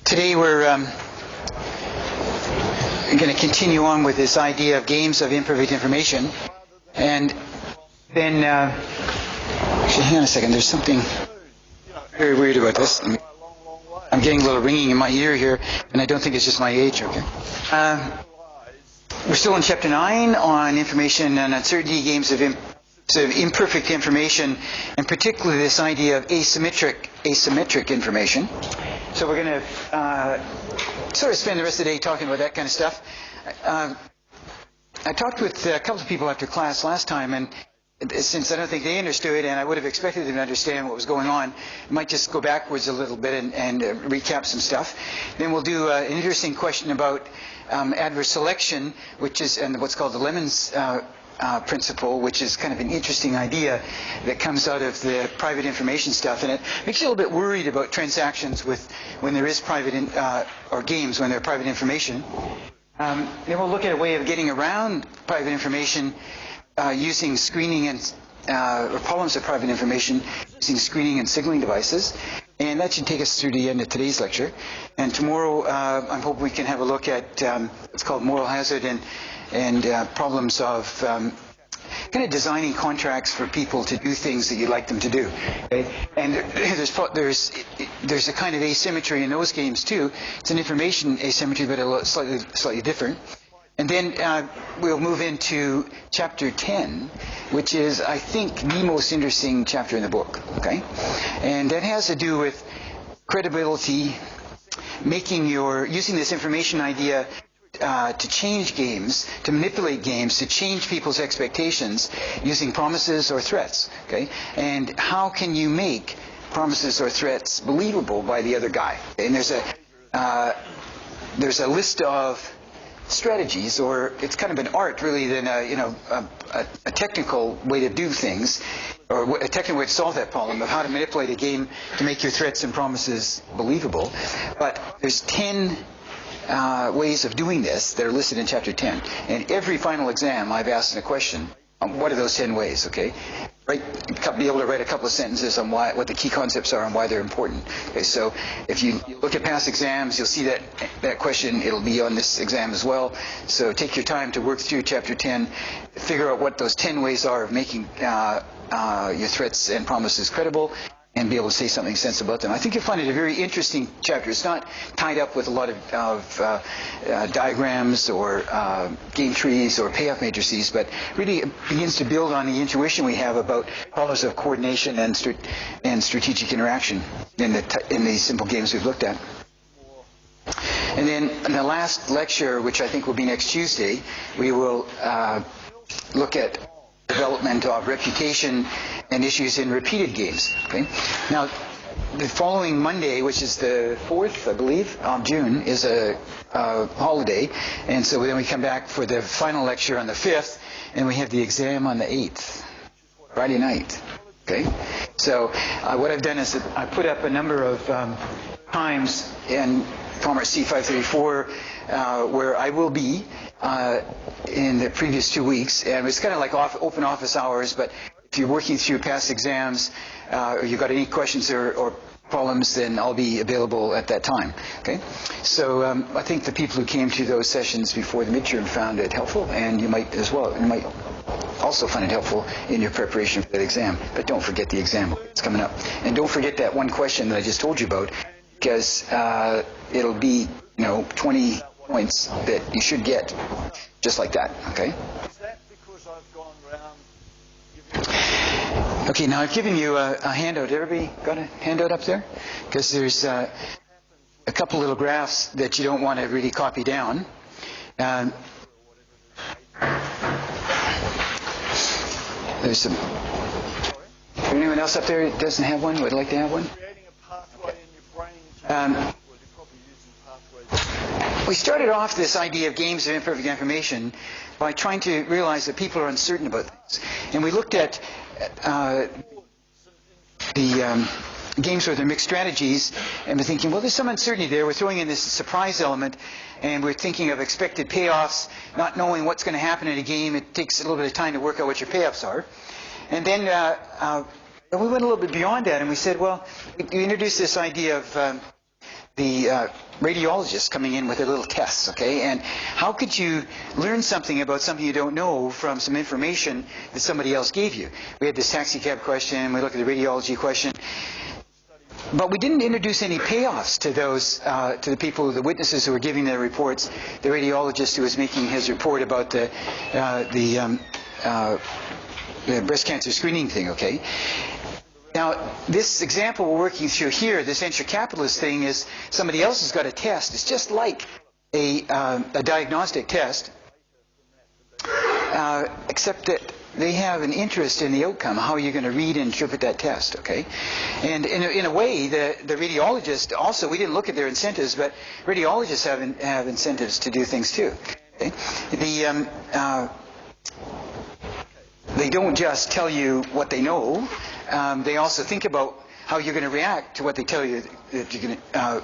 Today we're going to continue on with this idea of games of imperfect information. And then, actually, hang on a second, there's something very weird about this. I'm getting a little ringing in my ear here, and I don't think it's just my age, okay? We're still in Chapter 9 on information and uncertainty, games of imperfect information, and particularly this idea of asymmetric information. So we're going to sort of spend the rest of the day talking about that kind of stuff. I talked with a couple of people after class last time, and since I don't think they understood, and I would have expected them to understand what was going on, I might just go backwards a little bit and recap some stuff. Then we'll do an interesting question about adverse selection, which is and what's called the Lemons principle, which is kind of an interesting idea that comes out of the private information stuff, and it makes you a little bit worried about transactions when there is private or games when they're private information. Then we'll look at a way of getting around private information using screening and or problems of private information using screening and signaling devices, and that should take us through the end of today's lecture. And tomorrow I'm hoping we can have a look at what's called moral hazard and problems of kind of designing contracts for people to do things that you'd like them to do. Okay? And there's a kind of asymmetry in those games too. It's an information asymmetry, but a slightly different. And then we'll move into Chapter 10, which is, I think, the most interesting chapter in the book. Okay? And that has to do with credibility, using this information idea to change games, to manipulate games, to change people's expectations using promises or threats. Okay? And how can you make promises or threats believable by the other guy? And there's a list of strategies, or it's kind of an art really than a technical way to do things, or a technical way to solve that problem of how to manipulate a game to make your threats and promises believable. But there's 10 ways of doing this that are listed in Chapter 10. And every final exam I've asked a question, what are those 10 ways, okay? Be able to write a couple of sentences on what the key concepts are and why they're important. Okay, so if you look at past exams, you'll see that question. It'll be on this exam as well. So take your time to work through Chapter 10, figure out what those 10 ways are of making your threats and promises credible, and be able to say something sensible about them. I think you'll find it a very interesting chapter. It's not tied up with a lot of diagrams or game trees or payoff matrices, but really it begins to build on the intuition we have about problems of coordination and strategic interaction in the simple games we've looked at. And then in the last lecture, which I think will be next Tuesday, we will look at development of reputation and issues in repeated games. Okay. Now, the following Monday, which is the 4th, I believe, of June, is a holiday, and so then we come back for the final lecture on the 5th, and we have the exam on the 8th, Friday night. Okay. So what I've done is that I put up a number of times in Commerce C534 where I will be in the previous 2 weeks, and it's kind of like open office hours, but if you're working through past exams or you've got any questions or problems, then I'll be available at that time. Okay, so I think the people who came to those sessions before the midterm found it helpful, and you might as well. You might also find it helpful in your preparation for that exam. But don't forget the exam; it's coming up, and don't forget that one question that I just told you about, because it'll be 20 points that you should get, just like that. Okay. Is that because I've gone round? Okay, now I've given you a handout. Everybody got a handout up there? Because there's a couple little graphs that you don't want to really copy down. There's some. Anyone else up there that doesn't have one? Would like to have one? Creating a pathway in your brain. We started off this idea of games of imperfect information by trying to realize that people are uncertain about things. And we looked at the games where there are mixed strategies, and we're thinking, well, there's some uncertainty there. We're throwing in this surprise element, and we're thinking of expected payoffs, not knowing what's going to happen in a game. It takes a little bit of time to work out what your payoffs are. And then we went a little bit beyond that, and we said, well, we introduced this idea of the radiologists coming in with their little tests, okay? And how could you learn something about something you don't know from some information that somebody else gave you? We had this taxi cab question, we looked at the radiology question, but we didn't introduce any payoffs to those, to the people, the witnesses who were giving their reports, the radiologist who was making his report about the breast cancer screening thing, okay? Now, this example we're working through here, this venture capitalist thing, is somebody else has got a test. It's just like a diagnostic test, except that they have an interest in the outcome, how you're going to read and interpret that test, okay? And in a way, the radiologist also, we didn't look at their incentives, but radiologists have incentives to do things too. Okay? They don't just tell you what they know. They also think about how you're going to react to what they tell you that you're going to,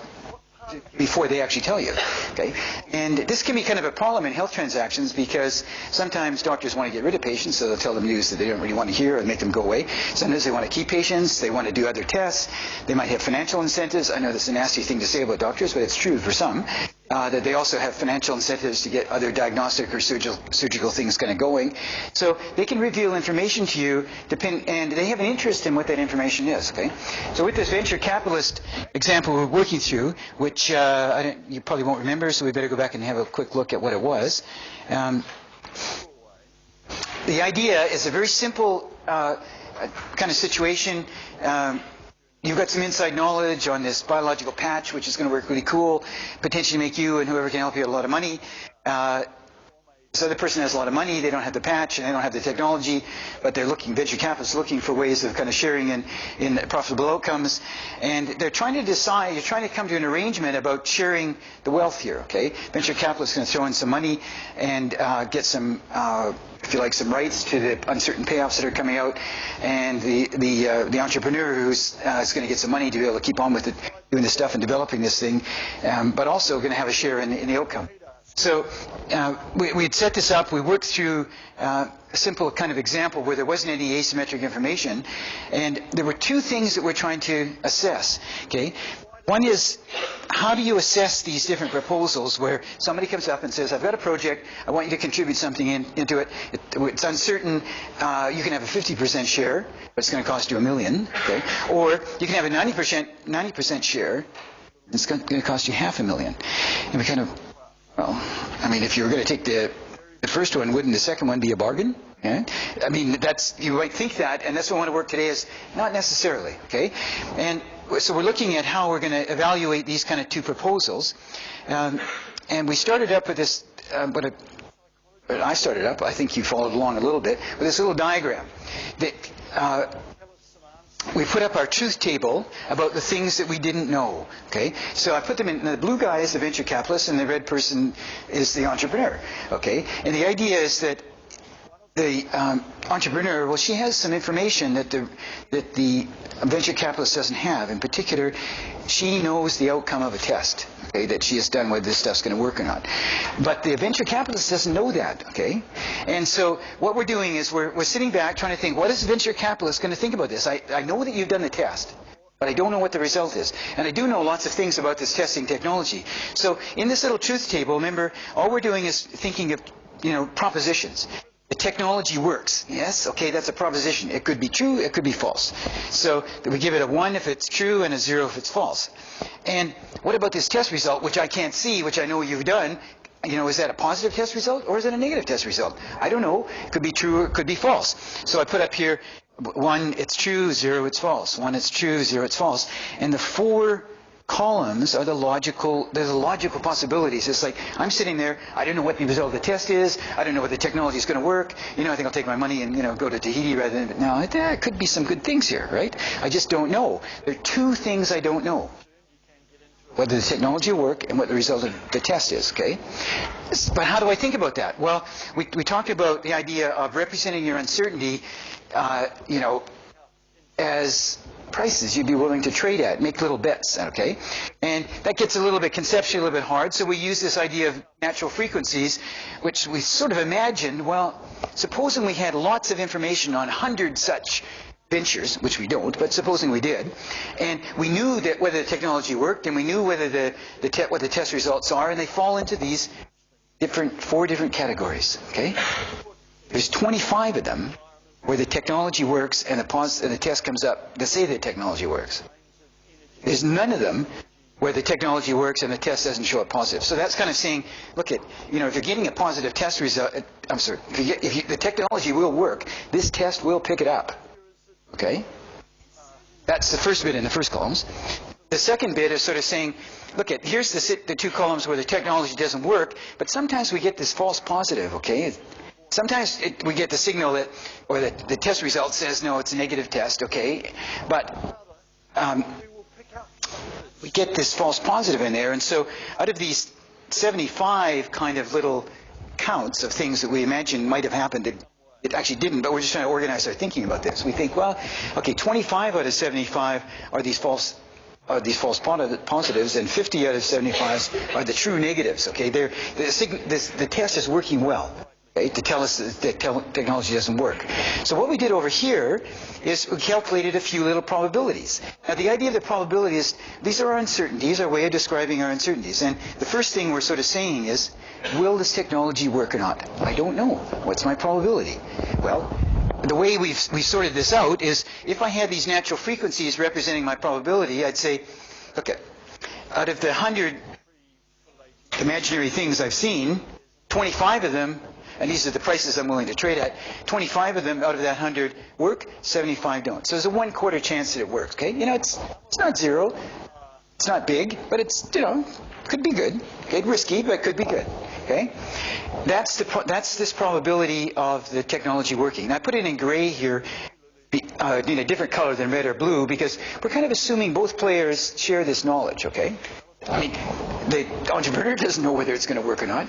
before they actually tell you. Okay? And this can be kind of a problem in health transactions because sometimes doctors want to get rid of patients, so they'll tell them news that they don't really want to hear and make them go away. Sometimes they want to keep patients. They want to do other tests. They might have financial incentives. I know that's a nasty thing to say about doctors, but it's true for some. That they also have financial incentives to get other diagnostic or surgical things kind of going. So they can reveal information to you, and they have an interest in what that information is. Okay. So with this venture capitalist example we're working through, which you probably won't remember, so we better go back and have a quick look at what it was. The idea is a very simple kind of situation. You've got some inside knowledge on this biological patch, which is going to work really cool, potentially make you and whoever can help you a lot of money. So the person has a lot of money, they don't have the patch, and they don't have the technology, but they're looking, venture capitalists looking for ways of kind of sharing in profitable outcomes. And they're trying to decide, you're trying to come to an arrangement about sharing the wealth here, okay? Venture capitalists going to throw in some money and get some, if you like, some rights to the uncertain payoffs that are coming out. And the entrepreneur who's is going to get some money to be able to keep on with it, doing this stuff and developing this thing, but also going to have a share in the outcome. So we had set this up. We worked through a simple kind of example where there wasn't any asymmetric information, and there were two things that we're trying to assess. Okay, one is how do you assess these different proposals where somebody comes up and says, "I've got a project. I want you to contribute something into it. It's uncertain. You can have a 50% share, but it's going to cost you $1 million. Okay, or you can have a 90% share. It's going to cost you $500,000." And we kind of, well, I mean, if you were going to take the first one, wouldn't the second one be a bargain? Yeah? I mean, you might think that, and that's what I want to work today is not necessarily, okay? And so we're looking at how we're going to evaluate these kind of two proposals. And we started up with this, I started up, I think you followed along a little bit, with this little diagram that we put up our truth table about the things that we didn't know, okay? So I put them in, the blue guy is the venture capitalist and the red person is the entrepreneur, okay? And the idea is that the entrepreneur, well, she has some information that the venture capitalist doesn't have. In particular, she knows the outcome of a test, okay, that she has done, whether this stuff's going to work or not. But the venture capitalist doesn't know that, okay? And so what we're doing is we're sitting back trying to think, what is the venture capitalist going to think about this? I know that you've done the test, but I don't know what the result is. And I do know lots of things about this testing technology. So in this little truth table, remember, all we're doing is thinking of, propositions. The technology works. Yes? Okay, that's a proposition. It could be true, it could be false. So we give it a 1 if it's true and a 0 if it's false. And what about this test result, which I can't see, which I know you've done? Is that a positive test result or is it a negative test result? I don't know. It could be true or it could be false. So I put up here 1, it's true, 0, it's false. 1, it's true, 0, it's false. And the 4 columns are the logical possibilities. It's like, I'm sitting there, I don't know what the result of the test is, I don't know what the technology is going to work, I think I'll take my money and, go to Tahiti rather than, now, there could be some good things here, right? I just don't know. There are 2 things I don't know. Whether the technology will work and what the result of the test is, okay? But how do I think about that? Well, we talked about the idea of representing your uncertainty, as prices you'd be willing to trade at, make little bets, okay? And that gets a little bit conceptually a little bit hard, so we use this idea of natural frequencies, which we sort of imagined, well, supposing we had lots of information on 100 such ventures, which we don't, but supposing we did, and we knew that whether the technology worked, and we knew whether what the test results are, and they fall into these four different categories. Okay, there's 25 of them where the technology works and the test comes up to say the technology works. There's none of them where the technology works and the test doesn't show up positive. So that's kind of saying, look at, if you're getting a positive test result, the technology will work, this test will pick it up. Okay? That's the first bit in the first columns. The second bit is sort of saying, look at, here's the two columns where the technology doesn't work, but sometimes we get this false positive, okay? Sometimes we get the signal that, or the test result says, no, it's a negative test, okay? But we get this false positive in there, and so out of these 75 kind of little counts of things that we imagine might have happened, it actually didn't, but we're just trying to organize our thinking about this. We think, well, okay, 25 out of 75 are these false positives, and 50 out of 75 are the true negatives. Okay, the test is working well, okay, to tell us that the technology doesn't work. So what we did over here is we calculated a few little probabilities. Now the idea of the probability is these are our uncertainties, our way of describing our uncertainties. And the first thing we're sort of saying is, will this technology work or not? I don't know. What's my probability? Well, the way we've sorted this out is if I had these natural frequencies representing my probability, I'd say, okay, out of the 100 imaginary things I've seen, 25 of them, and these are the prices I'm willing to trade at, 25 of them out of that 100 work, 75 don't. So there's a 1/4 chance that it works, okay? It's not zero, it's not big, but it's, could be good. Okay, risky, but could be good, okay? That's this probability of the technology working. Now I put it in gray here, in a different color than red or blue, because we're kind of assuming both players share this knowledge, okay? I mean, the entrepreneur doesn't know whether it's going to work or not.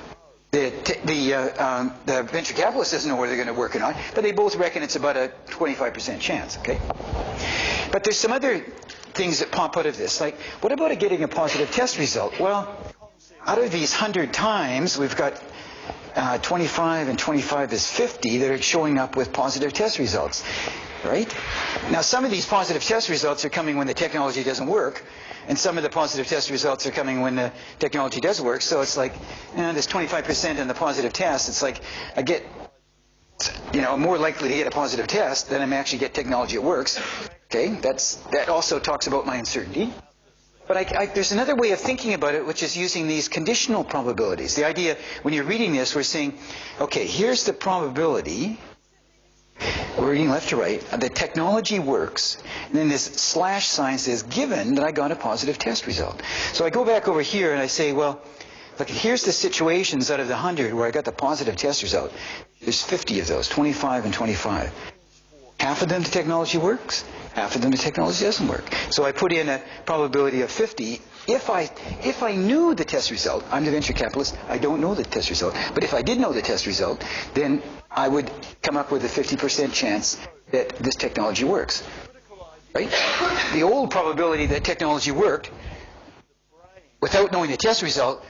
The venture capitalist doesn't know whether they're going to work or not, but they both reckon it's about a 25% chance, okay? But there's some other things that pop out of this, like, what about getting a positive test result? Well, out of these 100 times, we've got 25 and 25 is 50 that are showing up with positive test results, right? Now, some of these positive test results are coming when the technology doesn't work, and some of the positive test results are coming when the technology does work. So it's like, there's 25% in the positive test. It's like I get, I'm more likely to get a positive test than I actually get technology that works. Okay, that also talks about my uncertainty. But there's another way of thinking about it, which is using these conditional probabilities. The idea, when you're reading this, we're saying, okay, here's the probability. We're reading left to right. The technology works. And then this slash sign says, given that I got a positive test result. So I go back over here and I say, well, look, here's the situations out of the 100 where I got the positive test result. There's 50 of those, 25 and 25. Half of them the technology works, half of them the technology doesn't work. So I put in a probability of 50. If I knew the test result, I'm the venture capitalist, I don't know the test result, but if I did know the test result, then I would come up with a 50% chance that this technology works. Right? The old probability that technology worked without knowing the test result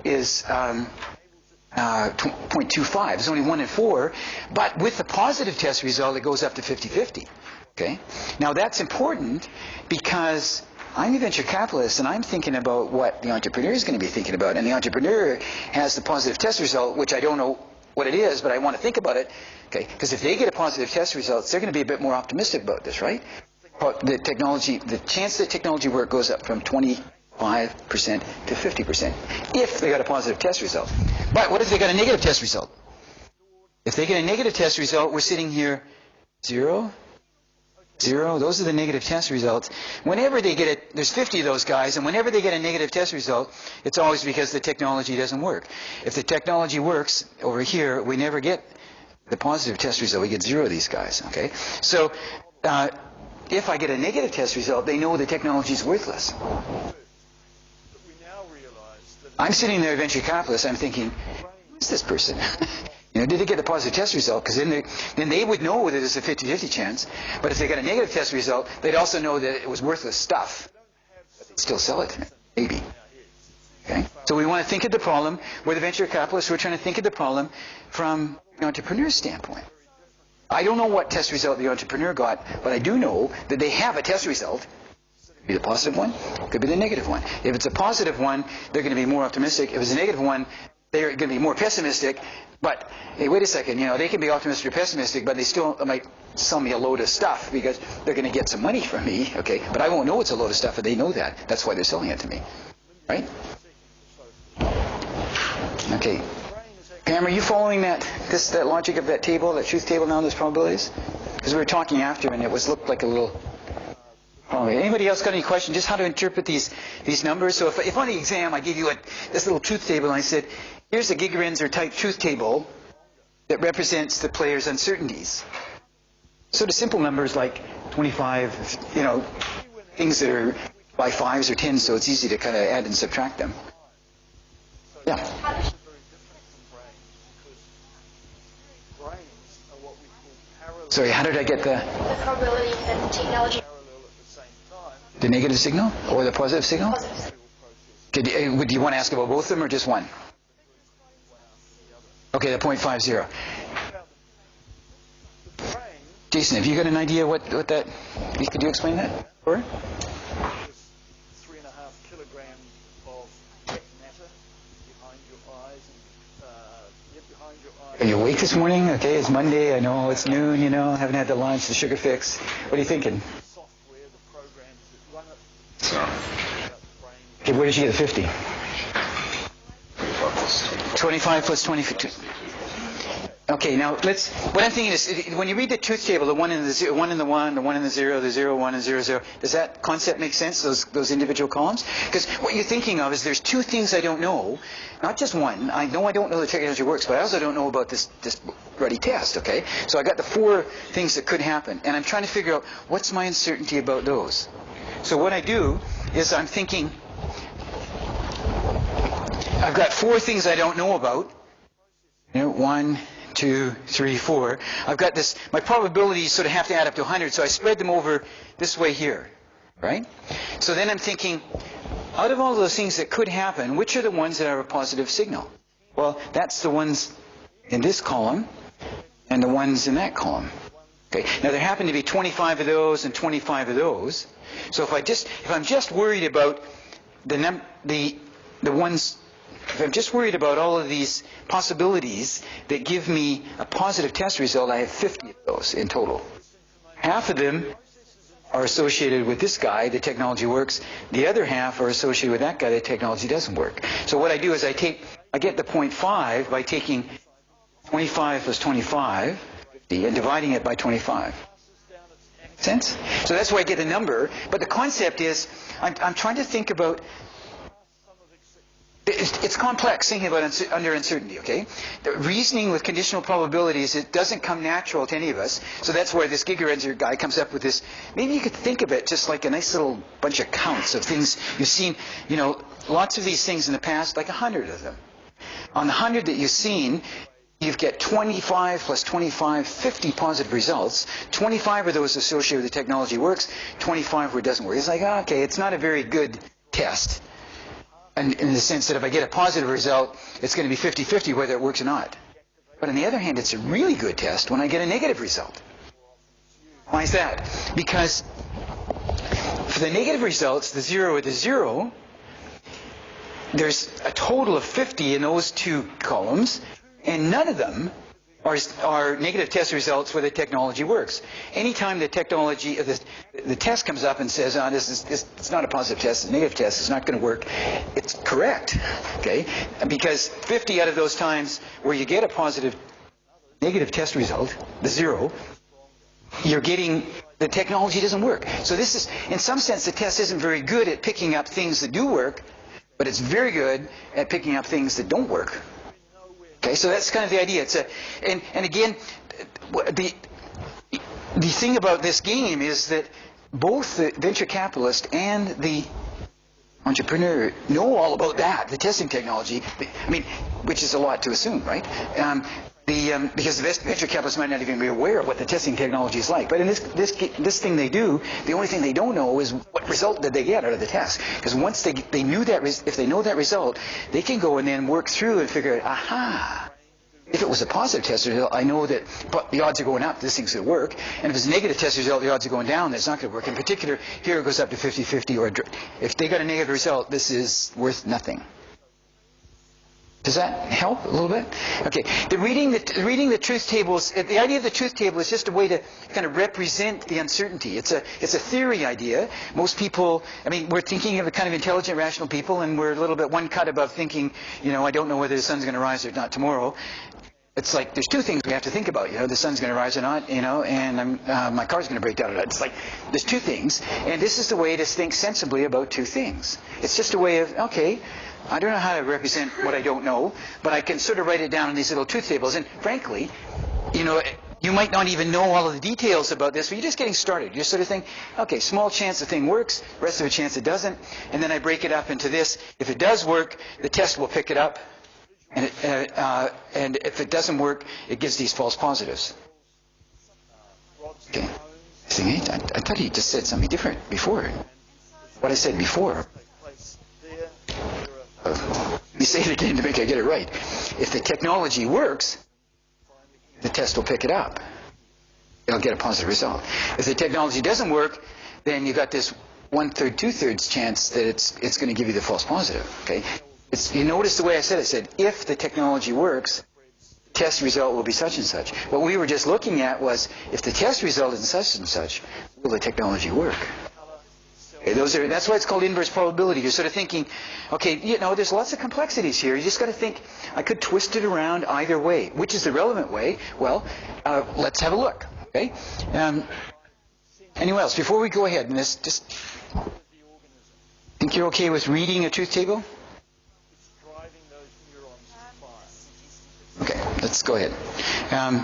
is 0.25. It's only 1 in 4. But with the positive test result, it goes up to 50-50. Okay? Now that's important because I'm a venture capitalist and I'm thinking about what the entrepreneur is going to be thinking about. And the entrepreneur has the positive test result, which I don't know what it is, but I want to think about it. Okay? Because if they get a positive test result, they're going to be a bit more optimistic about this, right? The chance that technology work goes up from 25% to 50% if they got a positive test result. But what if they got a negative test result? If they get a negative test result, we're sitting here 0, 0. Those are the negative test results. Whenever they get it, there's 50 of those guys, and whenever they get a negative test result, it's always because the technology doesn't work. If the technology works over here, we never get the positive test result. We get 0 of these guys. Okay, so if I get a negative test result, they know the technology is worthless. I'm sitting there, venture capitalist. I'm thinking, who's this person? Did they get a positive test result? Because then they would know whether there's a 50-50 chance. But if they got a negative test result, they'd also know that it was worthless stuff. But they'd still sell it, maybe. Okay? So we want to think of the problem. We're the venture capitalists. We're trying to think of the problem from the entrepreneur's standpoint. I don't know what test result the entrepreneur got, but I do know that they have a test result. Could be the positive one, could be the negative one. If it's a positive one, they're going to be more optimistic. If it's a negative one, they're going to be more pessimistic. But hey, wait a second, they can be optimistic or pessimistic, but they still might sell me a load of stuff because they're going to get some money from me, okay? But I won't know it's a load of stuff, and they know that. That's why they're selling it to me, right? Okay. Pam, are you following that logic of that table, that truth table now, those probabilities? Because we were talking after, and looked like a little... Anybody else got any questions? Just how to interpret these numbers? So if on the exam I gave you this little truth table and I said, here's a Gigerenzer type truth table that represents the player's uncertainties. Sort of simple numbers like 25, things that are by 5s or 10s, so it's easy to kind of add and subtract them. Yeah. Sorry, how did I get the probability and technology? The negative signal or the positive signal? Positive. Would you want to ask about both of them or just one? Okay, the 0.50. Jason, have you got an idea what that? Could you explain that? Or? 3.5 kilograms of wet matter behind your eyes and behind your eyes. Are you awake this morning? Okay, it's Monday. I know it's noon. Haven't had the lunch, the sugar fix. What are you thinking? Software, the programs that run it. Okay, where did you get the 50? 25 plus 20. Okay, now what I'm thinking is, when you read the truth table, the 1 and the 0, 1 and the 1, the 1 and the 0, the 0, 1 and 0, 0, does that concept make sense, those individual columns? Because what you're thinking of is there's two things I don't know, not just one. I know I don't know the technology works, but I also don't know about this ruddy test, okay? So I got the 4 things that could happen, and I'm trying to figure out what's my uncertainty about those. So what I do is I'm thinking, I've got 4 things I don't know about. 1, 2, 3, 4. I've got this, my probabilities sort of have to add up to 100, so I spread them over this way here, right? So then I'm thinking, out of all those things that could happen, which are the ones that are a positive signal? Well, that's the ones in this column and the ones in that column. Okay. Now there happen to be 25 of those and 25 of those. So if I'm just worried about the ones. If I'm just worried about all of these possibilities that give me a positive test result, I have 50 of those in total. Half of them are associated with this guy, the technology works. The other half are associated with that guy, the technology doesn't work. So what I do is I get the 0.5 by taking 25 plus 25, 50, and dividing it by 25. Make sense? So that's where I get the number. But the concept is, I'm trying to think about. It's complex thinking about under uncertainty, okay? The reasoning with conditional probabilities, it doesn't come natural to any of us. So that's where this Gigerenzer guy comes up with this. Maybe you could think of it just like a nice little bunch of counts of things you've seen, lots of these things in the past, like 100 of them. On the 100 that you've seen, you get 25 plus 25, 50 positive results. 25 of those associated with the technology works, 25 where it doesn't work. It's like, okay, it's not a very good test. And in the sense that if I get a positive result, it's going to be 50-50 whether it works or not. But on the other hand, it's a really good test when I get a negative result. Why is that? Because for the negative results, the 0 or the 0, there's a total of 50 in those 2 columns, and none of them are negative test results where the technology works. Anytime the technology, the test comes up and says, it's not a positive test, it's a negative test, it's not going to work, it's correct, okay? Because 50 out of those times where you get a positive negative test result, the 0, you're getting, the technology doesn't work. So this is, in some sense, the test isn't very good at picking up things that do work, but it's very good at picking up things that don't work. Okay, so that's kind of the idea. And again, the thing about this game is that both the venture capitalist and the entrepreneur know all about that, the testing technology. Which is a lot to assume, right? Because the venture capitalists might not even be aware of what the testing technology is like. But in this thing they do, the only thing they don't know is what result did they get out of the test. Because once they knew that, if they know that result, they can go and then work through and figure out, aha, If it was a positive test result, I know that the odds are going up, this thing's going to work. And if it's a negative test result, the odds are going down, that's not going to work. In particular, here it goes up to 50-50, or if they got a negative result, this is worth nothing. Does that help a little bit? Okay. Reading the truth tables, the idea of the truth table is just a way to kind of represent the uncertainty. It's a theory idea. Most people, I mean, we're thinking of a kind of intelligent, rational people, and we're a little bit one cut above thinking, I don't know whether the sun's going to rise or not tomorrow. It's like there's two things we have to think about. The sun's going to rise or not, and my car's going to break down or not. It's like there's two things, and this is the way to think sensibly about two things. It's just a way of, okay, I don't know how to represent what I don't know, but I can sort of write it down in these little truth tables. And frankly, you might not even know all of the details about this, but you're just getting started. You're sort of thinking, okay, small chance the thing works, rest of a chance it doesn't, and then I break it up into this. If it does work, the test will pick it up, and if it doesn't work, it gives these false positives. Okay. I thought he just said something different before. What I said before. Let me say it again to make I get it right. If the technology works, the test will pick it up. It'll get a positive result. If the technology doesn't work, then you've got this 1/3, 2/3 chance that it's going to give you the false positive. Okay? You notice the way I said, if the technology works, the test result will be such and such. What we were just looking at was, if the test result is such and such, will the technology work? Okay, that's why it's called inverse probability. You're sort of thinking, okay, there's lots of complexities here. You just got to think, I could twist it around either way. Which is the relevant way? Well, let's have a look. Okay. Anyone else? Before we go ahead in this, just think you're okay with reading a truth table? Okay, let's go ahead. The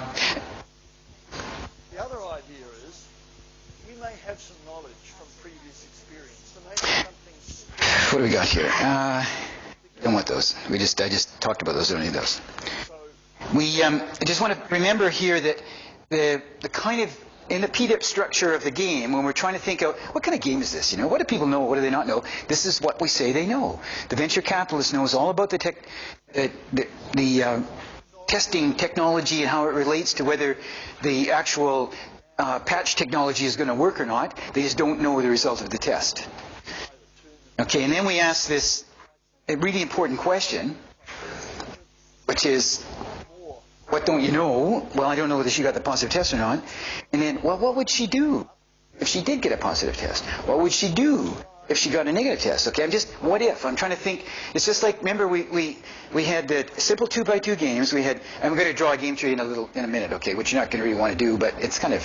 other idea is you may have some knowledge from previous experience. So maybe something. What do we got here? Don't want those. I just talked about those. I don't need those. We just want to remember here that the kind of in the PDIP structure of the game, when we're trying to think out what kind of game is this? What do people know? What do they not know? This is what we say they know. The venture capitalist knows all about the testing technology and how it relates to whether the actual patch technology is going to work or not. They just don't know the result of the test. Okay, and then we ask this really important question, which is, what don't you know? Well, I don't know whether she got the positive test or not. And then, well, what would she do if she did get a positive test? What would she do if she got a negative test? Okay, what if? I'm trying to think. It's just like, remember we had the simple 2x2 games. I'm going to draw a game tree in a minute, okay, which you're not going to really want to do, but it's kind of,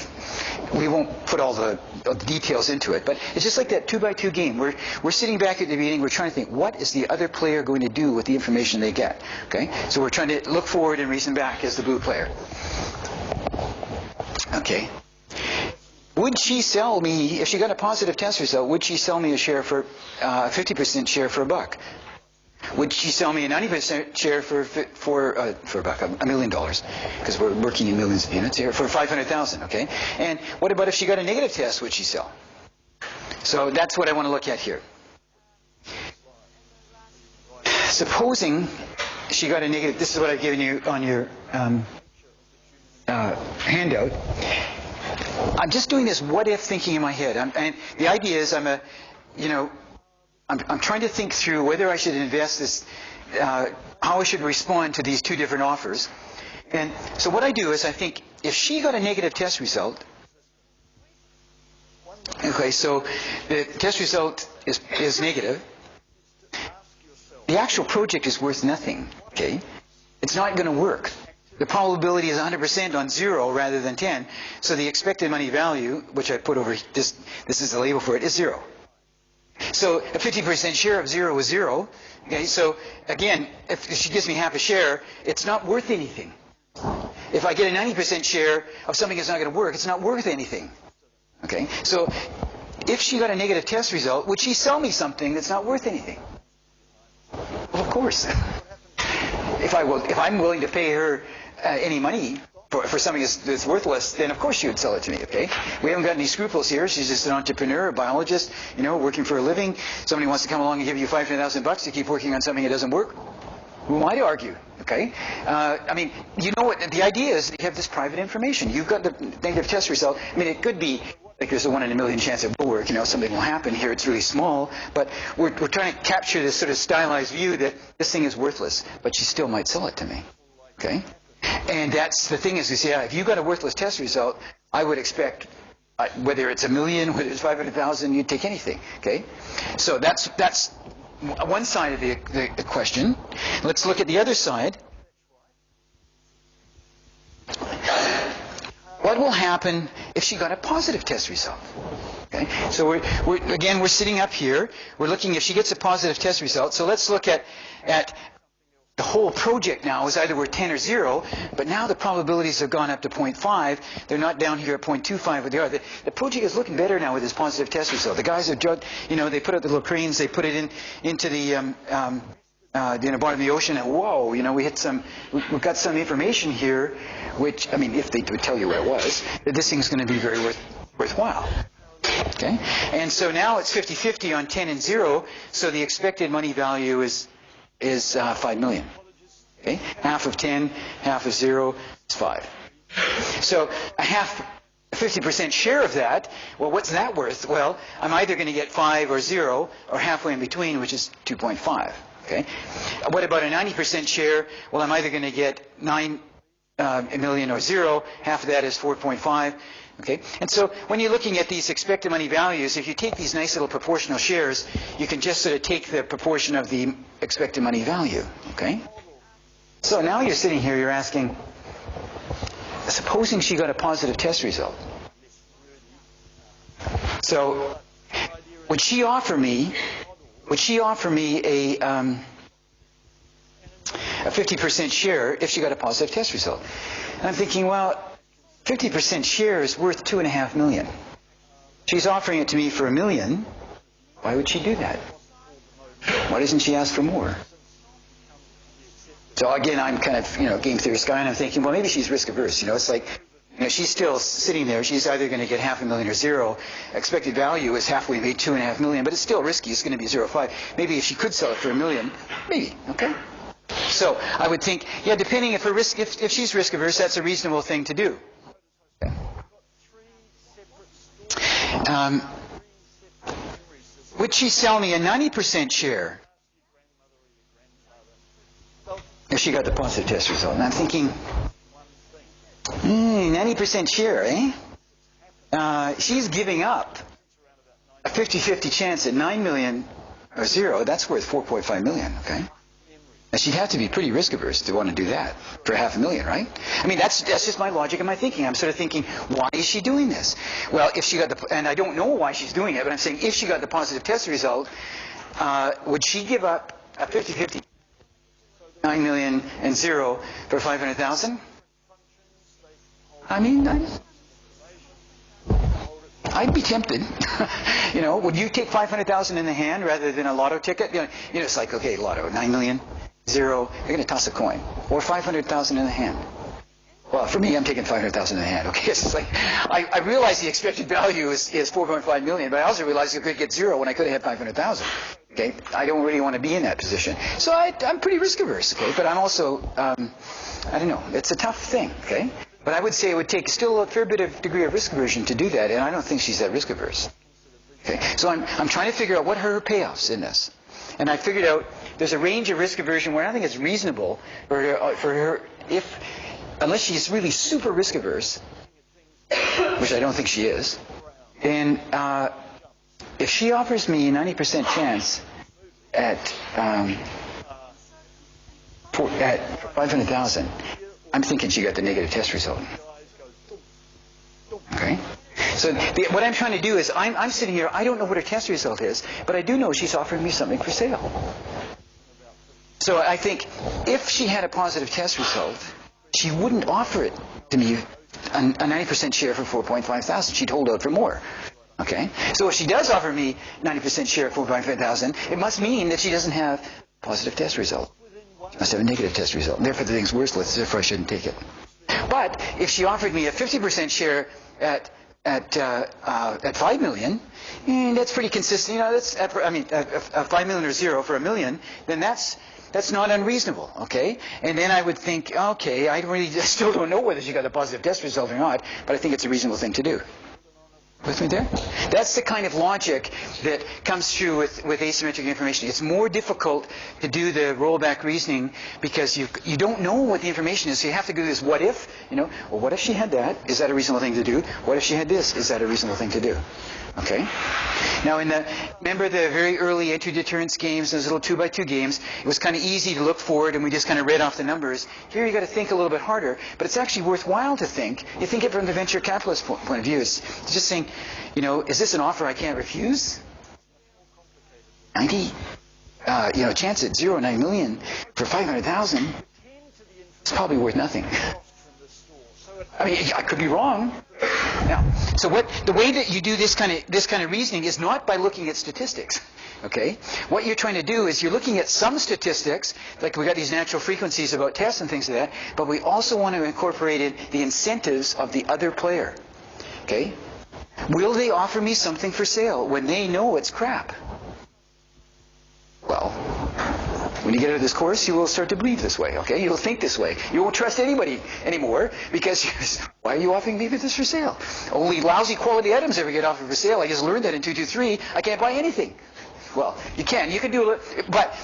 we won't put all the details into it. But it's just like that 2x2 game. We're sitting back at the beginning, we're trying to think, what is the other player going to do with the information they get? Okay, so we're trying to look forward and reason back as the blue player. Okay. Would she sell me, if she got a positive test result, would she sell me a share for 50% share for $1? Would she sell me a 90% share for $1, $1 million, because we're working in millions of units here, for 500,000, okay? And what about if she got a negative test, would she sell? So that's what I want to look at here. Supposing she got a negative, this is what I've given you on your handout. I'm just doing this what-if thinking in my head. And the idea is I'm trying to think through whether I should invest this, how I should respond to these two different offers. And so what I do is I think, if she got a negative test result, okay, so the test result is negative, the actual project is worth nothing, okay? It's not going to work. The probability is 100% on 0 rather than 10. So the expected money value, which I put over this is the label for it, is 0. So a 50% share of 0 is 0. Okay, so again, if she gives me half a share, it's not worth anything. If I get a 90% share of something that's not going to work, it's not worth anything. Okay, so if she got a negative test result, would she sell me something that's not worth anything? Well, of course. If I'm willing to pay her any money for something that's worthless, then of course she would sell it to me, okay? We haven't got any scruples here. She's just an entrepreneur, a biologist, working for a living. Somebody wants to come along and give you $500,000 to keep working on something that doesn't work. Who am I to argue? Okay? I mean, you know what, the idea is that you have this private information. You've got the negative test result. I mean, it could be like there's a 1 in a million chance it will work, something will happen here, it's really small, but we're trying to capture this sort of stylized view that this thing is worthless, but she still might sell it to me. Okay? And that's the thing is, we say, if you got a worthless test result, I would expect, whether it's 1 million, whether it's 500,000, you'd take anything. Okay? So that's one side of the question. Let's look at the other side. What will happen if she got a positive test result? Okay, so we're sitting up here. We're looking if she gets a positive test result. So let's look at the whole project now is either we're 10 or 0, but now the probabilities have gone up to 0.5. They're not down here at 0.25 where they are. The project is looking better now with this positive test result. The guys have drugged, they put out the little cranes, they put it into the bottom of the ocean, and whoa, we've got some information here, which, I mean, if they would tell you what it was, that this thing's going to be very worthwhile. Okay? And so now it's 50-50 on 10 and 0, so the expected money value is 5 million. Okay? Half of 10, half of 0 is 5. So a 50% share of that, well, what's that worth? Well, I'm either going to get 5 or 0, or halfway in between, which is 2.5. Okay? What about a 90% share? Well, I'm either going to get 9 million or 0. Half of that is 4.5. Okay? And so when you're looking at these expected money values, if you take these nice little proportional shares, you can just sort of take the proportion of the expected money value. Okay? So now you're sitting here, you're asking, supposing she got a positive test result. So would she offer me a 50% share if she got a positive test result? And I'm thinking, well, 50% share is worth 2.5 million. She's offering it to me for $1 million. Why would she do that? Why doesn't she ask for more? So again, I'm kind of, game theorist guy, and I'm thinking, well, maybe she's risk averse. It's like, she's still sitting there. She's either going to get $500,000 or 0. Expected value is halfway made, 2.5 million, but it's still risky. It's going to be 0.5. Maybe if she could sell it for $1 million, maybe. Okay. So I would think, depending if she's risk averse, that's a reasonable thing to do. Would she sell me a 90% share if she got the positive test result? And I'm thinking, 90% share, eh? She's giving up a 50-50 chance at 9 million or 0. That's worth 4.5 million, okay? And she'd have to be pretty risk averse to want to do that for $500,000, right? I mean, that's just my logic and my thinking. I'm sort of thinking, why is she doing this? Well, if she got and I don't know why she's doing it, but I'm saying if she got the positive test result, would she give up a 50-50, 9 million and 0 for 500,000? I mean, I'd be tempted. Would you take 500,000 in the hand rather than a lotto ticket? It's like, okay, lotto, 9 million. 0, you're going to toss a coin. Or 500,000 in the hand. Well, for me, I'm taking 500,000 in the hand. Okay, it's like, I realize the expected value is 4.5 million, but I also realize I could get 0 when I could have had 500,000. Okay, I don't really want to be in that position. So I'm pretty risk averse, okay, but I'm also, I don't know, it's a tough thing, okay? But I would say it would take still a fair bit of degree of risk aversion to do that, and I don't think she's that risk averse. Okay, so I'm trying to figure out what are her payoffs in this. And I figured out there's a range of risk aversion where I think it's reasonable for her unless she's really super risk averse, which I don't think she is, then if she offers me a 90% chance at 500,000, I'm thinking she got the negative test result. Okay? So what I'm trying to do is I'm sitting here, I don't know what her test result is, but I do know she's offering me something for sale. So I think if she had a positive test result, she wouldn't offer it to me a 90% share for 4,500. She'd hold out for more. Okay? So if she does offer me 90% share at 4,500, it must mean that she doesn't have a positive test result. She must have a negative test result. And therefore the thing's worthless, therefore I shouldn't take it. But if she offered me a 50% share at 5 million, and that's pretty consistent. That's a 5 million or 0 for $1 million. Then that's that's not unreasonable, okay? And then I would think, okay, I still don't know whether she got a positive test result or not, but I think it's a reasonable thing to do. With me there? That's the kind of logic that comes through with asymmetric information. It's more difficult to do the rollback reasoning because you don't know what the information is. So you have to do this what if, well, what if she had that? Is that a reasonable thing to do? What if she had this? Is that a reasonable thing to do? Okay? Now, remember the very early entry deterrence games, those little 2x2 games, it was kind of easy to look forward and we just kind of read off the numbers. Here you got to think a little bit harder, but it's actually worthwhile to think. You think it from the venture capitalist point of view. It's just saying, is this an offer I can't refuse? 90, chance at 0.9 million for 500,000. It's probably worth nothing. I mean, I could be wrong. Now, so the way that you do this kind of reasoning is not by looking at statistics. Okay? What you're trying to do is you're looking at some statistics, like we got these natural frequencies about tests and things like that, but we also want to incorporate in the incentives of the other player. Okay? Will they offer me something for sale when they know it's crap? Well, when you get out of this course, you will start to believe this way, okay? You'll think this way. You won't trust anybody anymore because why are you offering me this for sale? Only lousy quality items ever get offered for sale. I just learned that in 223. I can't buy anything. Well, you can. You can do it, but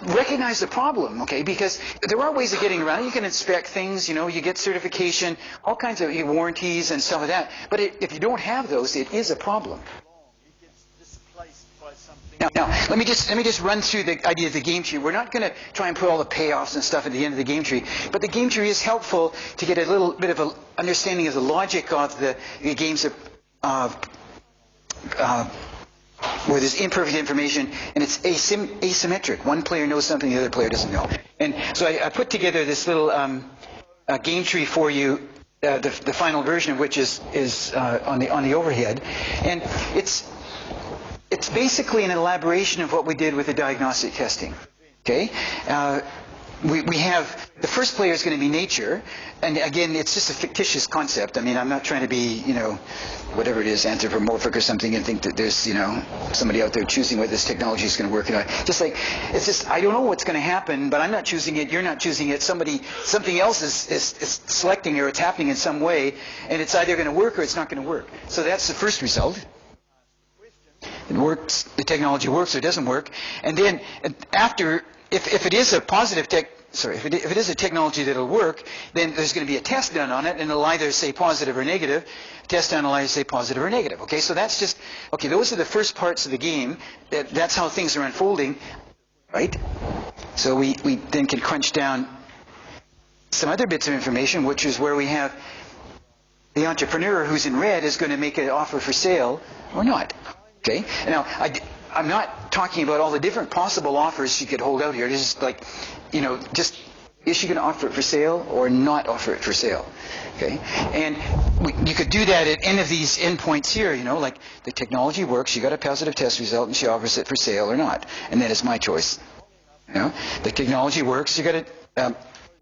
recognize the problem, okay? Because there are ways of getting around it. You can inspect things, you get certification, all kinds of warranties and stuff like that. But if you don't have those, it is a problem. Now, let me just run through the idea of the game tree. We're not going to try and put all the payoffs and stuff at the end of the game tree, but the game tree is helpful to get a little bit of an understanding of the logic of the games where there's imperfect information and it's asymmetric. One player knows something the other player doesn't know. And so I put together this little game tree for you, the final version of which is on the overhead, and it's basically an elaboration of what we did with the diagnostic testing. Okay? We have, the first player is going to be nature, and again, it's just a fictitious concept. I mean, I'm not trying to be, whatever it is, anthropomorphic or something, and think that there's, somebody out there choosing what this technology is going to work. I don't know what's going to happen, but I'm not choosing it, you're not choosing it, something else is selecting, or it's happening in some way, and it's either going to work or it's not going to work. So that's the first result. It works, the technology works or it doesn't work. And then after, if it is a positive if it is a technology that'll work, then there's going to be a test done on it, and it'll either say positive or negative. Test done will either say positive or negative. Okay, so that's just, those are the first parts of the game. That's how things are unfolding, right? So we then can crunch down some other bits of information, which is where we have the entrepreneur who's in red is going to make an offer for sale or not. Okay? Now, I'm not talking about all the different possible offers she could hold out here. It's just like, is she going to offer it for sale or not offer it for sale? Okay? And you could do that at any of these endpoints here, like the technology works, she got a positive test result, and she offers it for sale or not. And then it's my choice. The technology works, you got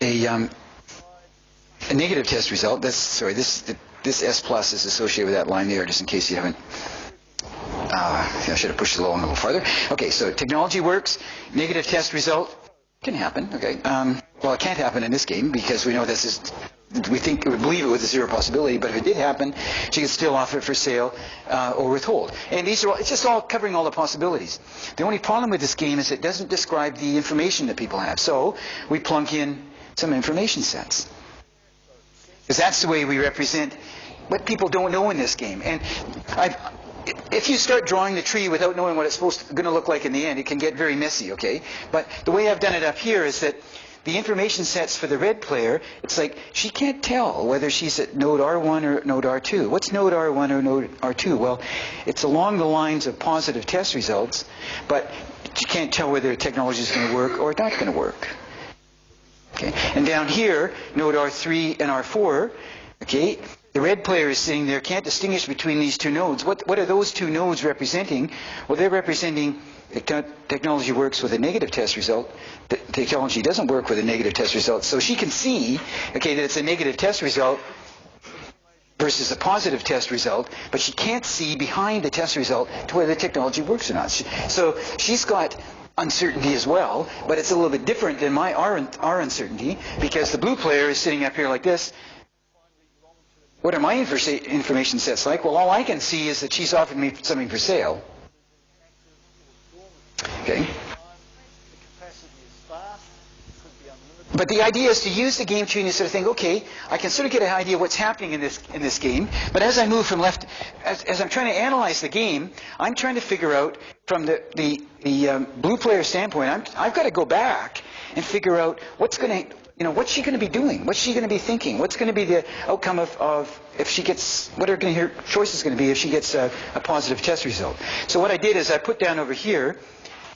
a negative test result. This S plus is associated with that line there, just in case you haven't. I should have pushed it along a little farther. Okay, so technology works. Negative test result can happen. Okay, well, it can't happen in this game because we know this is. We believe it was a zero possibility, but if it did happen, she could still offer it for sale or withhold. And it's just all covering all the possibilities. The only problem with this game is it doesn't describe the information that people have. So we plunk in some information sets. Because that's the way we represent what people don't know in this game. And if you start drawing the tree without knowing what it's going to look like in the end, it can get very messy, okay? But the way I've done it up here is that the information sets for the red player, it's like she can't tell whether she's at node R1 or node R2. What's node R1 or node R2? Well, it's along the lines of positive test results, but she can't tell whether the technology is going to work or not going to work. Okay? And down here, node R3 and R4, okay, the red player is sitting there, can't distinguish between these two nodes. What are those two nodes representing? Well, they're representing the technology works with a negative test result. The technology doesn't work with a negative test result. So she can see, okay, that it's a negative test result versus a positive test result, but she can't see behind the test result to whether the technology works or not. So she's got uncertainty as well, but it's a little bit different than our uncertainty, because the blue player is sitting up here like this. What are my information sets like? Well, all I can see is that she's offered me something for sale. Okay. But the idea is to use the game tree and sort of think, okay, I can sort of get an idea of what's happening in this game. But as I move from left, as I'm trying to analyze the game, I'm trying to figure out from the blue player standpoint. I've got to go back and figure out what's she going to be doing? What's she going to be thinking? What's going to be the outcome of if she gets, what are her choices going to be if she gets a positive test result? So what I did is I put down over here,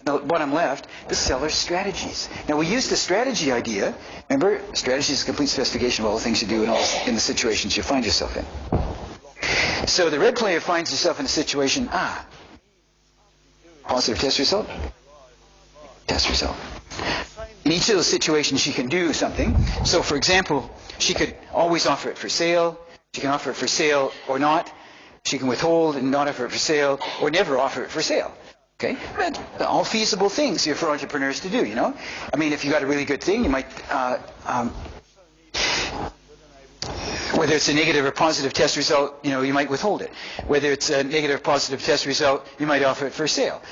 the bottom left, the seller's strategies. Now we use the strategy idea. Remember, strategy is a complete specification of all the things you do in the situations you find yourself in. So the red player finds herself in a situation, positive test result, test result. In each of those situations she can do something. So for example, she could always offer it for sale. She can offer it for sale or not. She can withhold and not offer it for sale, or never offer it for sale. Okay, but all feasible things here for entrepreneurs to do, I mean, if you got a really good thing, you might, whether it's a negative or positive test result, you might withhold it. Whether it's a negative or positive test result, you might offer it for sale.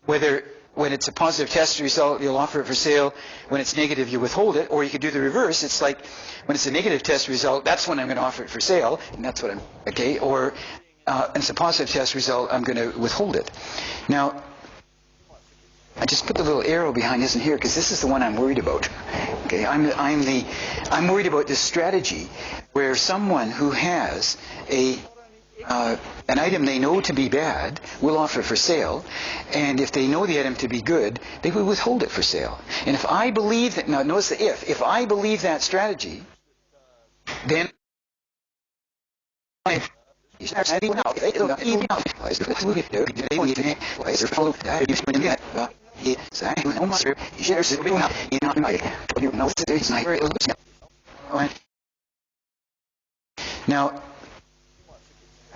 When it's a positive test result, you'll offer it for sale. When it's negative, you withhold it. Or you could do the reverse. It's like, when it's a negative test result, that's when I'm going to offer it for sale, and that's what or it's a positive test result, I'm going to withhold it. Now, I just put the little arrow behind isn't here because this is the one I'm worried about. Okay, I'm worried about this strategy where someone who has an item they know to be bad will offer for sale, and if they know the item to be good, they will withhold it for sale. And if I believe that, now notice the if I believe that strategy, then now,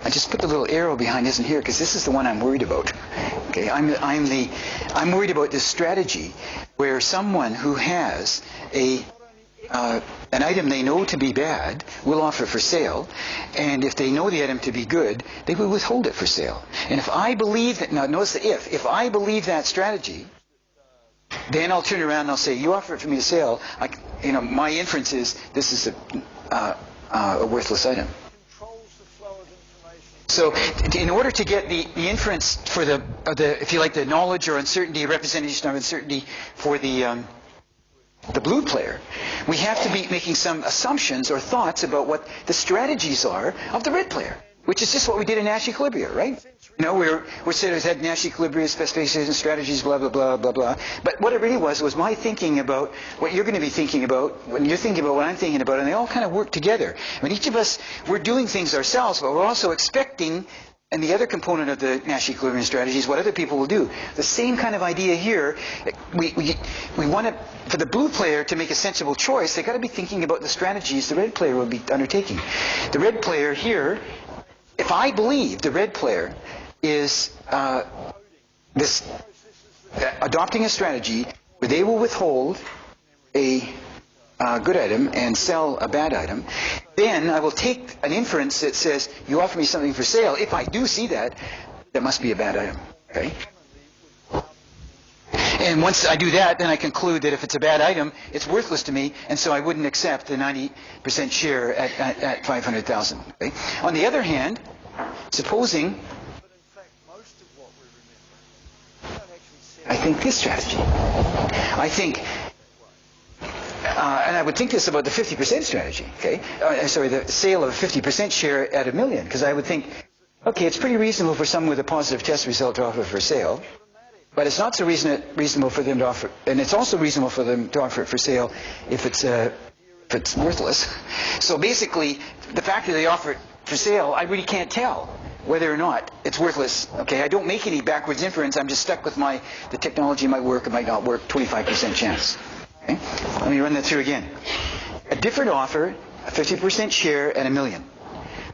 I just put the little arrow behind isn't here because this is the one I'm worried about. Okay, I'm worried about this strategy where someone who has an item they know to be bad will offer for sale, and if they know the item to be good, they will withhold it for sale. And if I believe that, now notice the if I believe that strategy, then I'll turn around and I'll say, you offer it for me to sale. My inference is this is a worthless item. So, in order to get the inference for the if you like, the knowledge or uncertainty, representation of uncertainty for the blue player, we have to be making some assumptions or thoughts about what the strategies are of the red player, which is just what we did in Nash equilibria, right? We're saying it had Nash equilibria, specifications, strategies, blah, blah, blah, blah, blah. But what it really was my thinking about what you're going to be thinking about, when you're thinking about what I'm thinking about, and they all kind of work together. I mean, each of us, we're doing things ourselves, but we're also expecting, and the other component of the Nash equilibrium strategy is what other people will do. The same kind of idea here. We want to, for the blue player to make a sensible choice, they've got to be thinking about the strategies the red player will be undertaking. The red player here, if I believe the red player is adopting a strategy where they will withhold a good item and sell a bad item, then I will take an inference that says, you offer me something for sale. If I do see that, that must be a bad item. Okay? And once I do that, then I conclude that if it's a bad item, it's worthless to me, and so I wouldn't accept the 90% share at $500,000. Okay? On the other hand, supposing I think this strategy, and I would think this about the 50% strategy, okay? The sale of a 50% share at $1 million, because I would think, okay, it's pretty reasonable for someone with a positive test result to offer for sale, but it's not so reasonable for them to offer, and it's also reasonable for them to offer it for sale if it's worthless. So basically, the fact that they offer it for sale, I really can't tell whether or not it's worthless. Okay, I don't make any backwards inference. I'm just stuck with the technology might work, it might not work, 25% chance. Okay? Let me run that through again. A different offer, a 50% share at $1 million.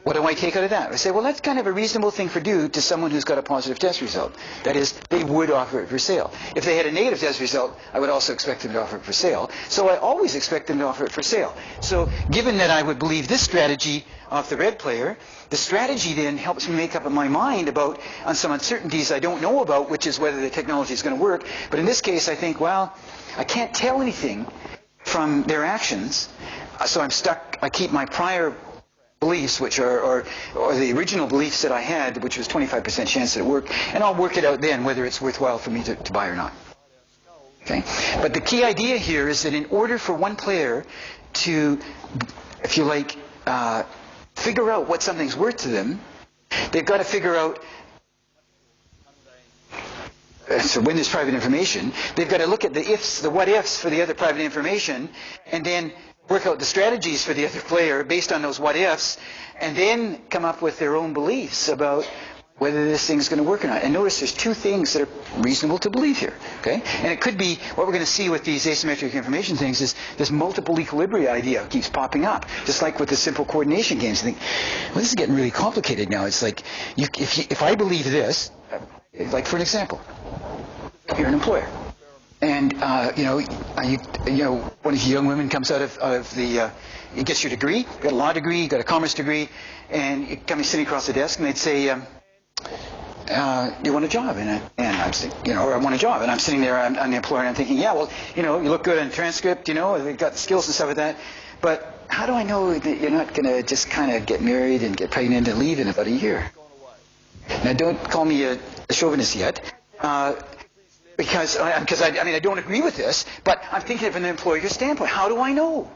What do I take out of that? I say, well, that's kind of a reasonable thing to do to someone who's got a positive test result. That is, they would offer it for sale. If they had a negative test result, I would also expect them to offer it for sale. So I always expect them to offer it for sale. So given that I would believe this strategy of the red player, the strategy then helps me make up my mind about on some uncertainties I don't know about, which is whether the technology is going to work. But in this case, I think, well, I can't tell anything from their actions, so I'm stuck. I keep my prior beliefs, which are or the original beliefs that I had, which was 25% chance that it worked, and I'll work it out then whether it's worthwhile for me to buy or not. Okay? But the key idea here is that in order for one player to, if you like, figure out what something's worth to them, they've got to figure out, so when there's private information, they've got to look at the ifs, the what ifs for the other private information, and then work out the strategies for the other player based on those what ifs, and then come up with their own beliefs about whether this thing's going to work or not. And notice there's two things that are reasonable to believe here. Okay? And it could be, what we're going to see with these asymmetric information things is this multiple equilibria idea keeps popping up. Just like with the simple coordination games. You think, well, this is getting really complicated now. It's like, if I believe this, like for an example, you're an employer. And, one of the young women comes out of the, you get your degree, you got a law degree, you got a commerce degree, and you come sitting across the desk and they'd say, you want a job? And I'm thinking, or I want a job. And I'm sitting there, I'm the employer, and I'm thinking, yeah, well, you look good on the transcript, you've got the skills and stuff like that. But how do I know that you're not going to just kind of get married and get pregnant and leave in about a year? Now, don't call me a chauvinist yet. Because I don't agree with this, but I'm thinking from the employer's standpoint. How do I know?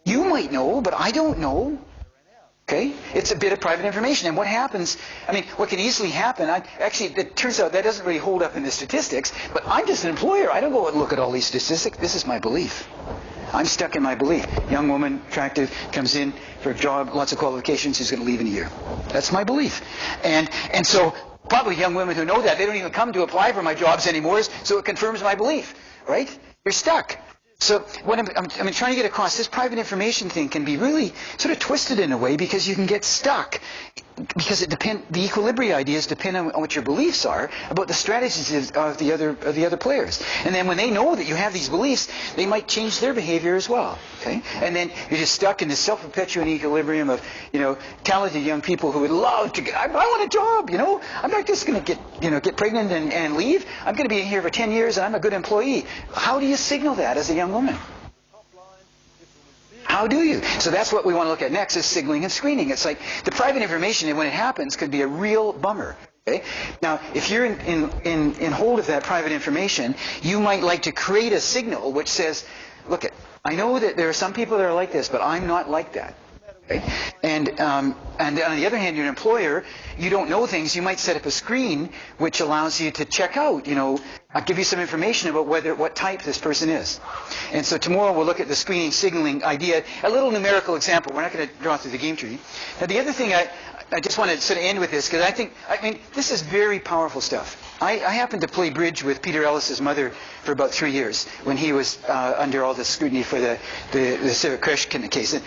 You might know, but I don't know. Okay? It's a bit of private information. And what happens, what can easily happen, actually, it turns out that doesn't really hold up in the statistics, but I'm just an employer. I don't go and look at all these statistics. This is my belief. I'm stuck in my belief. Young woman, attractive, comes in for a job, lots of qualifications, she's going to leave in a year. That's my belief. And so probably young women who know that, they don't even come to apply for my jobs anymore, so it confirms my belief, right? You're stuck. So what I'm trying to get across, this private information thing can be really sort of twisted in a way because you can get stuck. Because the equilibria ideas depend on what your beliefs are about the strategies of the other players. And then when they know that you have these beliefs, they might change their behavior as well. Okay? And then you're just stuck in this self-perpetuating equilibrium of, talented young people who would love to get, I want a job, I'm not just going to get pregnant and leave. I'm going to be here for 10 years and I'm a good employee. How do you signal that as a young woman? How do you? So that's what we want to look at next is signaling and screening. It's like the private information, when it happens, could be a real bummer. Okay? Now, if you're in hold of that private information, you might like to create a signal which says, look, I know that there are some people that are like this, but I'm not like that. Okay? And on the other hand, you're an employer, you don't know things, you might set up a screen which allows you to check out, I'll give you some information about what type this person is. And so tomorrow we'll look at the screening signaling idea, a little numerical example. We're not going to draw through the game tree. Now the other thing I just want to sort of end with this, because this is very powerful stuff. I happened to play bridge with Peter Ellis's mother for about 3 years when he was under all the scrutiny for the Civic Crash case. And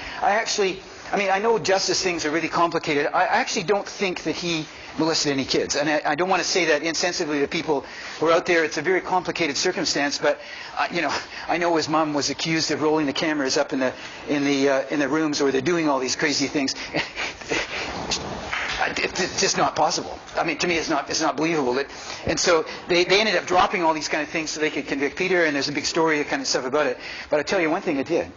I know justice things are really complicated. I actually don't think that he molested any kids. And I don't want to say that insensitively to people who are out there. It's a very complicated circumstance, but I know his mom was accused of rolling the cameras up in the rooms where they're doing all these crazy things. It's just not possible. To me, it's not believable. And so they ended up dropping all these kind of things so they could convict Peter, and there's a big story kind of stuff about it. But I'll tell you one thing it did.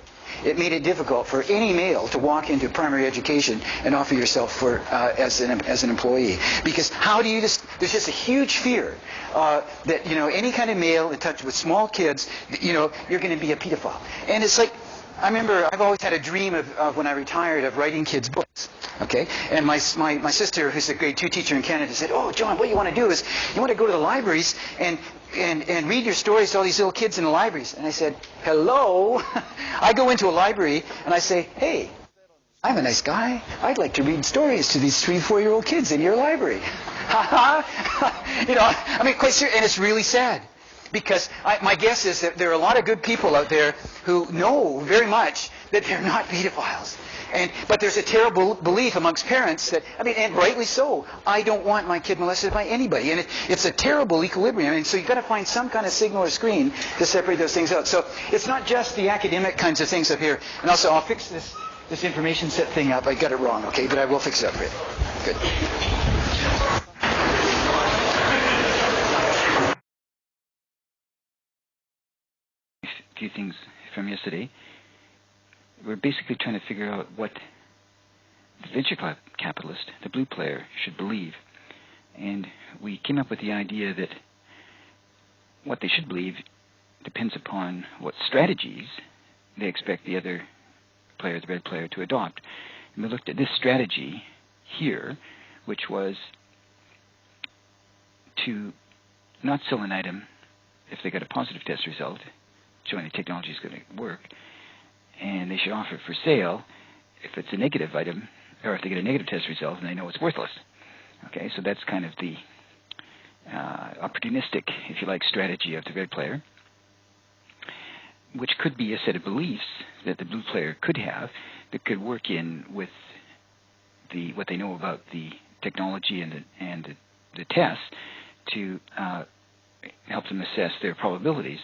It made it difficult for any male to walk into primary education and offer yourself as an employee. Because there's just a huge fear that, any kind of male in touch with small kids, you're going to be a pedophile. And it's like, I remember I've always had a dream of when I retired of writing kids' books. Okay? And my sister, who's a grade 2 teacher in Canada, said, oh, John, what you want to do is you want to go to the libraries and read your stories to all these little kids in the libraries. And I said, hello? I go into a library and I say, hey, I'm a nice guy. I'd like to read stories to these 3-4-year-old kids in your library. Quite serious. And it's really sad. Because my guess is that there are a lot of good people out there who know very much that they're not pedophiles. But there's a terrible belief amongst parents that, and rightly so, I don't want my kid molested by anybody. And it's a terrible equilibrium. And so you've got to find some kind of signal or screen to separate those things out. So it's not just the academic kinds of things up here. And also, I'll fix this information set thing up. I got it wrong, okay? But I will fix it up for you. Good. A few things from yesterday. We're basically trying to figure out what the venture capitalist, the blue player, should believe. And we came up with the idea that what they should believe depends upon what strategies they expect the other player, the red player, to adopt. And we looked at this strategy here, which was to not sell an item if they got a positive test result, showing the technology is going to work, and they should offer it for sale if it's a negative item, or if they get a negative test result and they know it's worthless. Okay, so that's kind of the opportunistic, if you like, strategy of the red player, which could be a set of beliefs that the blue player could have that could work in with what they know about the technology and the test to help them assess their probabilities.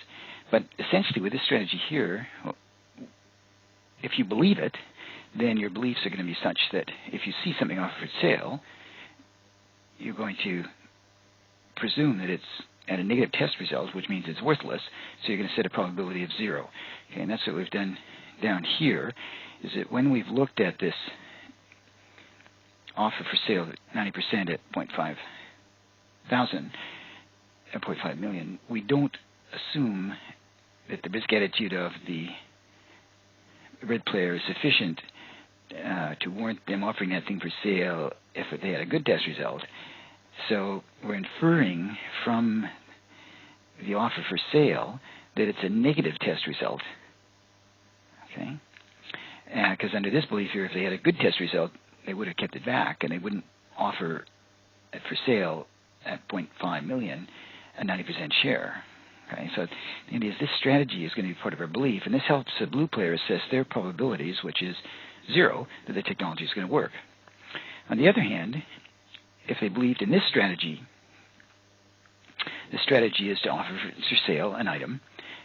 But essentially with this strategy here, if you believe it, then your beliefs are going to be such that if you see something offered for sale, you're going to presume that it's at a negative test result, which means it's worthless, so you're going to set a probability of 0. Okay, and that's what we've done down here, is that when we've looked at this offer for sale at 90% at 0.5 million, we don't assume that the risk attitude of the red player is sufficient to warrant them offering that thing for sale if they had a good test result. So we're inferring from the offer for sale that it's a negative test result. Okay? Because under this belief here, if they had a good test result, they would have kept it back, and they wouldn't offer it for sale at 0.5 million a 90% share. Okay, so the idea is this strategy is going to be part of our belief, and this helps the blue player assess their probabilities, which is 0, that the technology is going to work. On the other hand, if they believed in this strategy, the strategy is to offer for sale an item,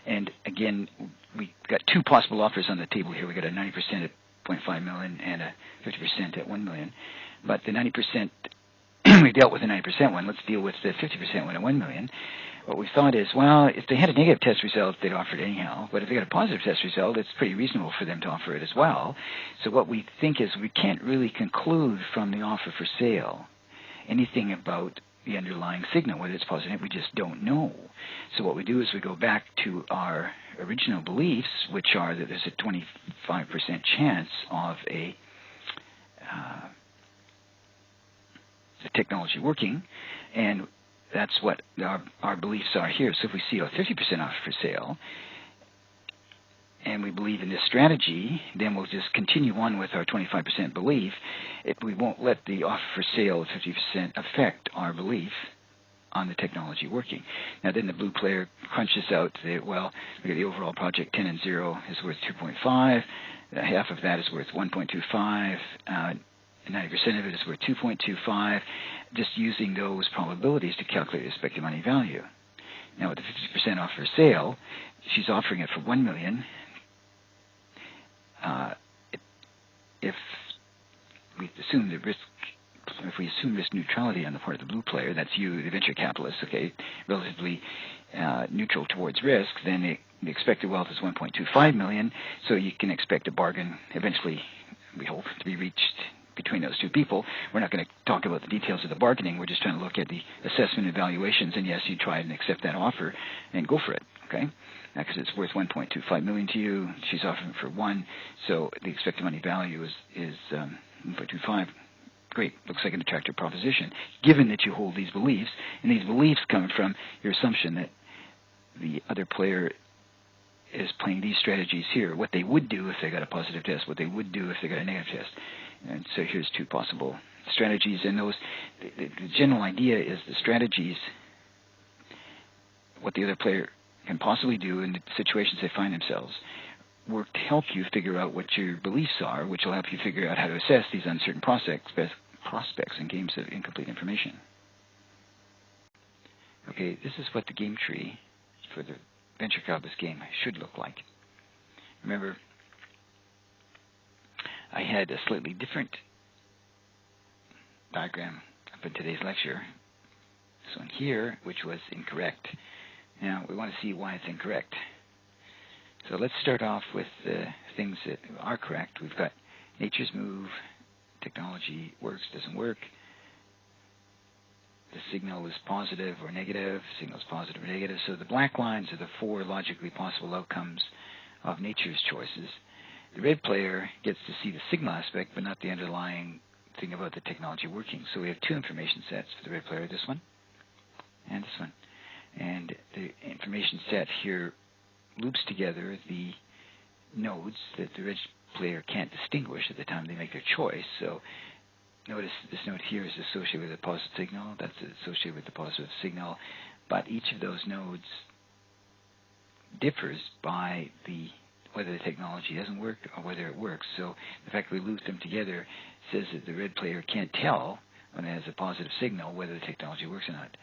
and again, we got two possible offers on the table here. We got a 90% at 0.5 million and a 50% at 1 million, but the 90%, we dealt with the 90% one. Let's deal with the 50% one at 1 million. What we thought is, well, if they had a negative test result, they'd offer it anyhow. But if they got a positive test result, it's pretty reasonable for them to offer it as well. So what we think is we can't really conclude from the offer for sale anything about the underlying signal, whether it's positive. We just don't know. So what we do is we go back to our original beliefs, which are that there's a 25% chance of the technology working, and that's what our beliefs are here. So if we see a 50% offer for sale, and we believe in this strategy, then we'll just continue on with our 25% belief. We won't let the offer for sale of 50% affect our belief on the technology working. Now then the blue player crunches out that, well, we got the overall project 10 and 0 is worth 2.5, half of that is worth 1.25, 90% of it is worth 2.25, just using those probabilities to calculate the expected money value. Now with the 50% offer for sale, she's offering it for 1 million. If we assume the risk, if we assume risk neutrality on the part of the blue player, that's you, the venture capitalist, okay, relatively neutral towards risk, then the expected wealth is 1.25 million, so you can expect a bargain eventually, we hope, to be reached between those two people. We're not going to talk about the details of the bargaining. We're just trying to look at the assessment and valuations, and yes, you try and accept that offer and go for it, okay? Because it's worth 1.25 million to you. She's offering for 1, so the expected money value is 1.25. Great. Looks like an attractive proposition, given that you hold these beliefs, and these beliefs come from your assumption that the other player is playing these strategies here, what they would do if they got a positive test, what they would do if they got a negative test. And so here's two possible strategies, and those, the general idea is the strategies, what the other player can possibly do in the situations they find themselves, work to help you figure out what your beliefs are, which will help you figure out how to assess these uncertain prospects in games of incomplete information. Okay, this is what the game tree for the venture capitalist game should look like. Remember, I had a slightly different diagram up in today's lecture. This one here, which was incorrect. Now, we want to see why it's incorrect. So let's start off with the things that are correct. We've got nature's move, technology works, doesn't work. The signal is positive or negative, signal is positive or negative. So the black lines are the 4 logically possible outcomes of nature's choices. The red player gets to see the signal aspect, but not the underlying thing about the technology working. So we have 2 information sets for the red player, this one and this one. And the information set here loops together the nodes that the red player can't distinguish at the time they make their choice. So notice this node here is associated with a positive signal. That's associated with the positive signal. But each of those nodes differs by whether the technology doesn't work or whether it works. So the fact that we loop them together says that the red player can't tell when it has a positive signal whether the technology works or not.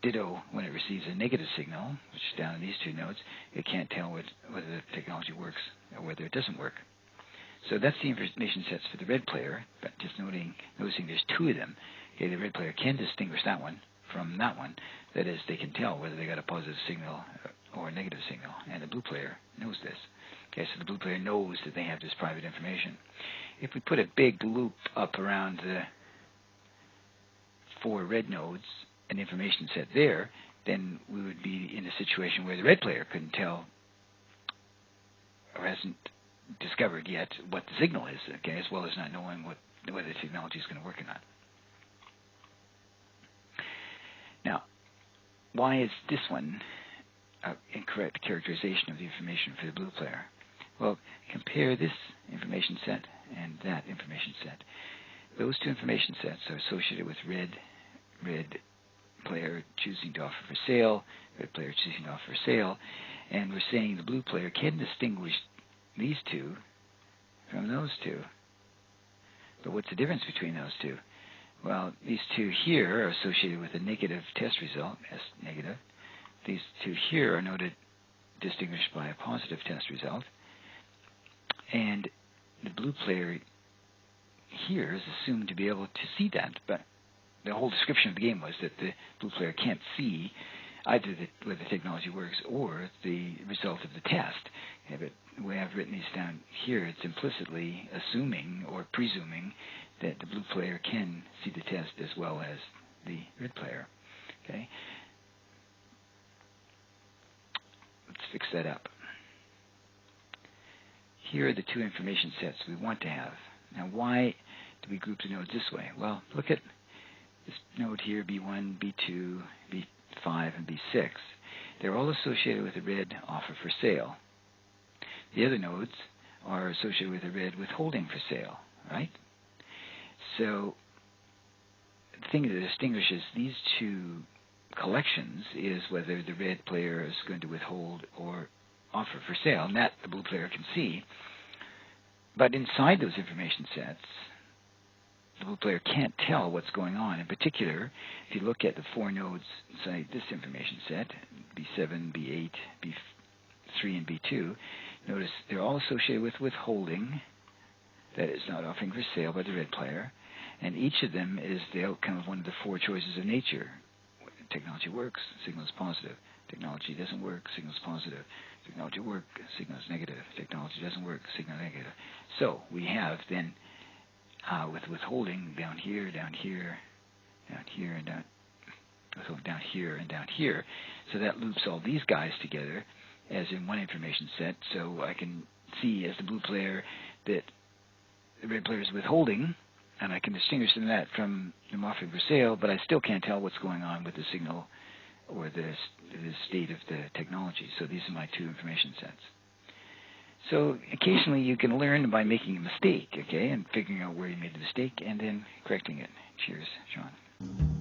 Ditto, when it receives a negative signal, which is down in these 2 nodes, it can't tell whether the technology works or whether it doesn't work. So that's the information sets for the red player, but just noticing there's 2 of them. Okay, the red player can distinguish that one from that one. That is, they can tell whether they got a positive signal or a negative signal, and the blue player knows this. Okay, so the blue player knows that they have this private information. If we put a big loop up around the 4 red nodes, an information set there, then we would be in a situation where the red player couldn't tell or hasn't discovered yet what the signal is, okay, as well as not knowing whether the technology is going to work or not. Now, why is this one an incorrect characterization of the information for the blue player? Well, compare this information set and that information set. Those 2 information sets are associated with red player choosing to offer for sale, red player choosing to offer for sale, and we're saying the blue player can distinguish these 2 from those 2. But what's the difference between those 2? Well, these 2 here are associated with a negative test result, S negative. These 2 here are noted distinguished by a positive test result. And the blue player here is assumed to be able to see that, but the whole description of the game was that the blue player can't see either whether the technology works or the result of the test. Okay, but the way I've written these down here, it's implicitly assuming or presuming that the blue player can see the test as well as the red player. Okay, let's fix that up. Here are the 2 information sets we want to have. Now, why do we group the nodes this way? Well, look at this node here, B1, B2, B5, and B6. They're all associated with a red offer for sale. The other nodes are associated with a red withholding for sale, right? So the thing that distinguishes these 2 collections is whether the red player is going to withhold or offer for sale, and that the blue player can see. But inside those information sets, the blue player can't tell what's going on. In particular, if you look at the 4 nodes inside this information set, B7, B8, B3, and B2, notice they're all associated with withholding, that is not offering for sale by the red player, and each of them is the outcome of one of the 4 choices of nature. Technology works, signal is positive. Technology doesn't work, signal is positive. Technology works, signal is negative. Technology doesn't work, signal is negative. So we have then with withholding down here, down here, down here, and down here, and down here. So that loops all these guys together as in one information set. So I can see as the blue player that the red player is withholding, and I can distinguish that from them offering for sale, but I still can't tell what's going on with the signal or the state of the technology. So these are my 2 information sets. So occasionally you can learn by making a mistake, okay, and figuring out where you made the mistake and then correcting it. Cheers, Sean.